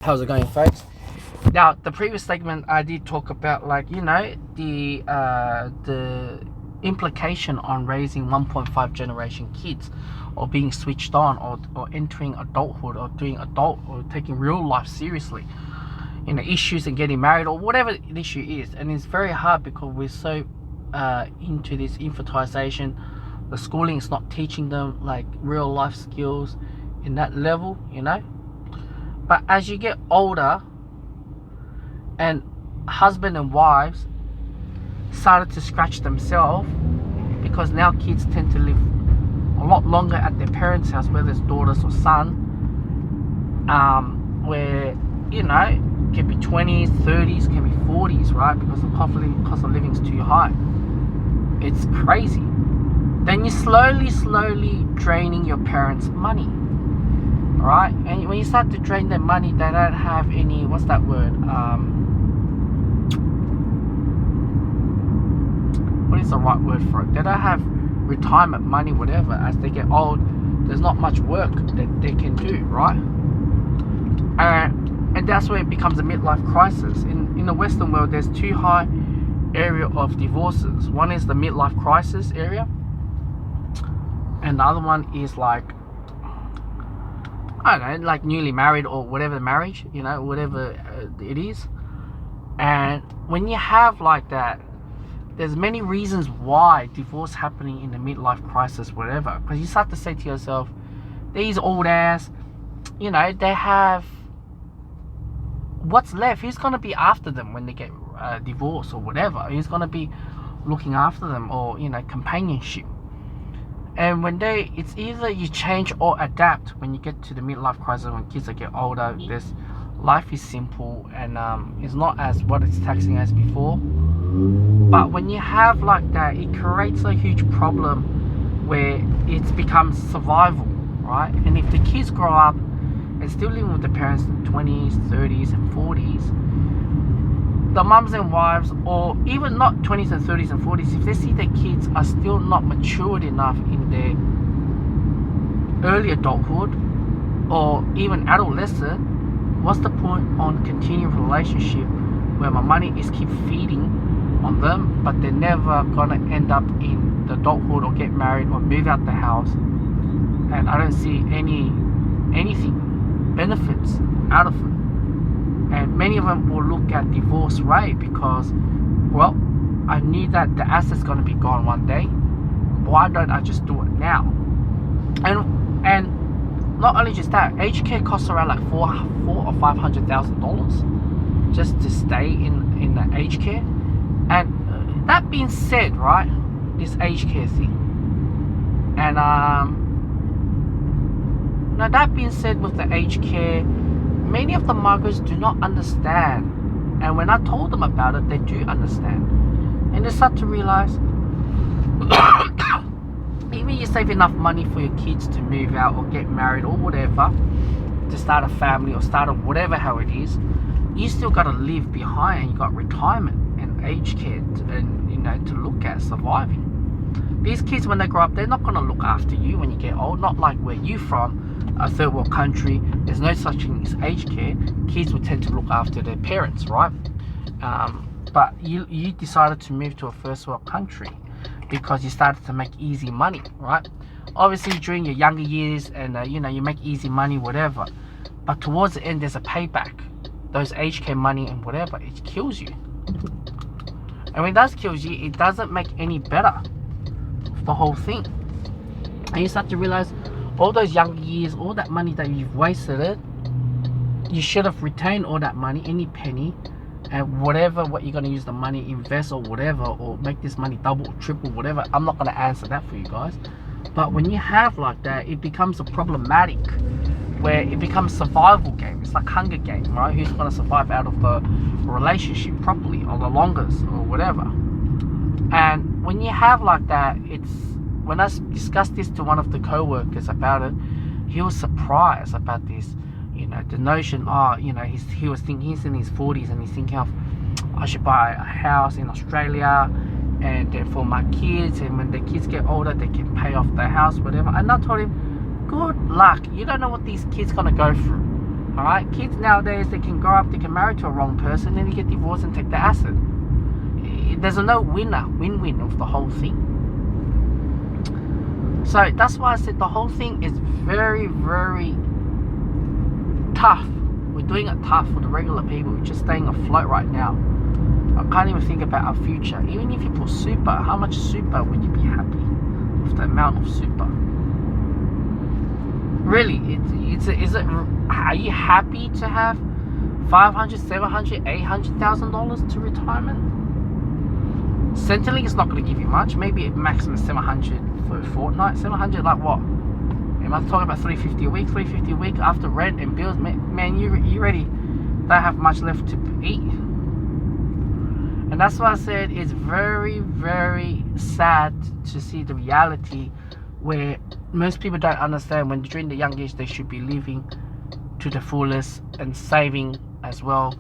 How's it going, folks? Now, the previous segment I did talk about, like, the implication on raising 1.5 generation kids, or being switched on, or entering adulthood, or doing adult, or taking real life seriously, issues and getting married, or whatever the issue is. And it's very hard because we're so into this infantilization. The schooling is not teaching them like real life skills in that level, But as you get older, and husband and wives started to scratch themselves, because now kids tend to live a lot longer at their parents' house, whether it's daughters or son, where, can be 20s, 30s, can be 40s, right? Because the cost of living is too high. It's crazy. Then you're slowly draining your parents' money. Right? And when you start to drain their money, they don't have any, what's that word? What is the right word for it? They don't have retirement money, whatever. As they get old, there's not much work that they can do, right? And that's where it becomes a midlife crisis. In the Western world, there's two high area of divorces. One is the midlife crisis area, and the other one is like, I don't know, like newly married or whatever marriage, whatever it is. And when you have like that, there's many reasons why divorce happening in the midlife crisis, whatever. Because you start to say to yourself, these old ass, they have, what's left? Who's going to be after them when they get divorced or whatever? Who's going to be looking after them, or, companionship? And it's either you change or adapt when you get to the midlife crisis. When kids get older, life is simple, and it's not as what it's taxing as before. But when you have like that, it creates a huge problem where it becomes survival, right? And if the kids grow up and still living with the parents in the 20s, 30s, and 40s, the mums and wives, or even not 20s and 30s and 40s, if they see their kids are still not matured enough in their early adulthood or even adolescent, what's the point on continuing a relationship where my money is keep feeding on them, but they're never gonna end up in the adulthood or get married or move out the house? And I don't see anything benefits out of it. And many of them will look at divorce rate because, well, I knew that the asset's going to be gone one day. Why don't I just do it now? And not only just that, aged care costs around like $400,000 or $500,000 just to stay in the aged care. And that being said, right, this aged care thing, and now that being said, with the aged care, many of the migrants do not understand, and when I told them about it, they do understand, and they start to realize even you save enough money for your kids to move out or get married or whatever, to start a family or start a whatever, how it is, you still got to live behind, and you got retirement and aged care to look at surviving. These kids, when they grow up, they're not going to look after you when you get old. Not like where you from, a third world country, there's no such thing as aged care. Kids would tend to look after their parents, right? But you decided to move to a first world country because you started to make easy money, right? Obviously during your younger years, and you make easy money, whatever, but towards the end there's a payback. Those aged care money and whatever, it kills you. And when it does kills you, it doesn't make any better the whole thing. And you start to realize all those younger years, all that money that you've wasted it, you should have retained all that money, any penny, and what you're going to use the money, invest or whatever, or make this money double or triple, whatever. I'm not going to answer that for you guys. But when you have like that, it becomes a problematic, where it becomes survival game. It's like Hunger Game, right? Who's going to survive out of the relationship properly, or the longest, or whatever. And when you have like that, when I discussed this to one of the co-workers about it, he was surprised about this, the notion, he was thinking, he's in his 40s and he's thinking of, I should buy a house in Australia, and then for my kids, and when the kids get older, they can pay off their house, whatever. And I told him, good luck. You don't know what these kids gonna go through. Alright, kids nowadays, they can grow up, they can marry to a wrong person, then they get divorced and take the acid. There's a no win-win of the whole thing. So that's why I said the whole thing is very, very tough. We're doing it tough for the regular people. We're just staying afloat right now. I can't even think about our future. Even if you put super, how much super would you be happy with the amount of super? Really, are you happy to have $500, $700, $800,000 to retirement? Centrelink is not going to give you much. Maybe maximum 700 for a fortnight. 700 like what? Am I talking about 350 a week? 350 a week after rent and bills? Man, you already don't have much left to eat. And that's why I said it's very, very sad to see the reality where most people don't understand when during the young age they should be living to the fullest and saving as well,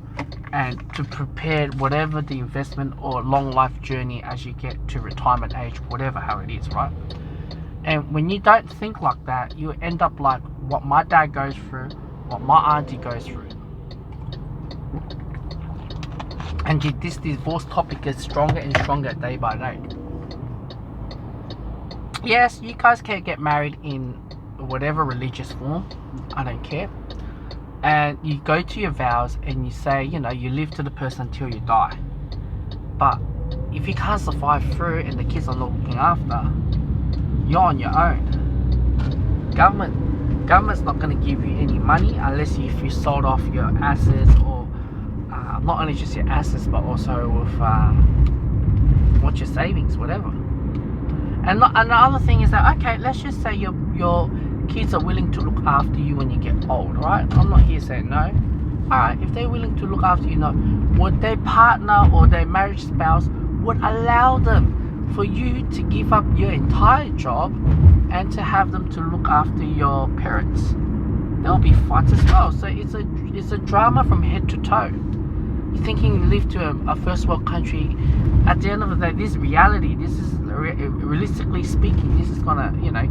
and to prepare whatever the investment or long life journey as you get to retirement age, whatever how it is, right? And when you don't think like that, you end up like what my dad goes through, what my auntie goes through. And this divorce topic gets stronger and stronger day by day. Yes, you guys can get married in whatever religious form, I don't care. And you go to your vows and you say, you know, you live to the person until you die. But if you can't survive through and the kids are not looking after, you're on your own. Government's not going to give you any money unless if you sold off your assets, or not only just your assets but also with what's your savings, whatever. And the other thing is that, okay, let's just say your kids are willing to look after you when you get old, right? I'm not here saying no. Alright, if they're willing to look after you, no, would their partner or their marriage spouse would allow them for you to give up your entire job and to have them to look after your parents? There'll be fights as well. So it's a drama from head to toe. You're thinking you live to a first world country. At the end of the day, this reality, this is realistically speaking, this is gonna, you know,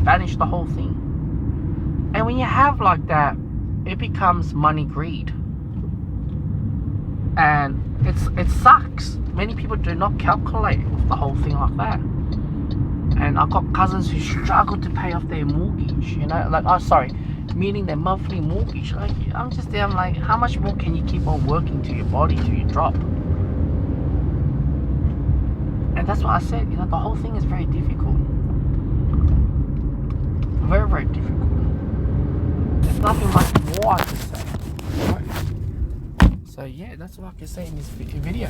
vanish the whole thing. And when you have like that, it becomes money greed, and it sucks. Many people do not calculate with the whole thing like that. And I've got cousins who struggle to pay off their mortgage, you know, like, meaning their monthly mortgage. Like, I'm just there, I'm like, how much more can you keep on working to your body till you drop? And that's what I said, you know, the whole thing is very difficult. Very, very difficult. There's nothing much more I can say. Right? So yeah, that's what I can say in this video.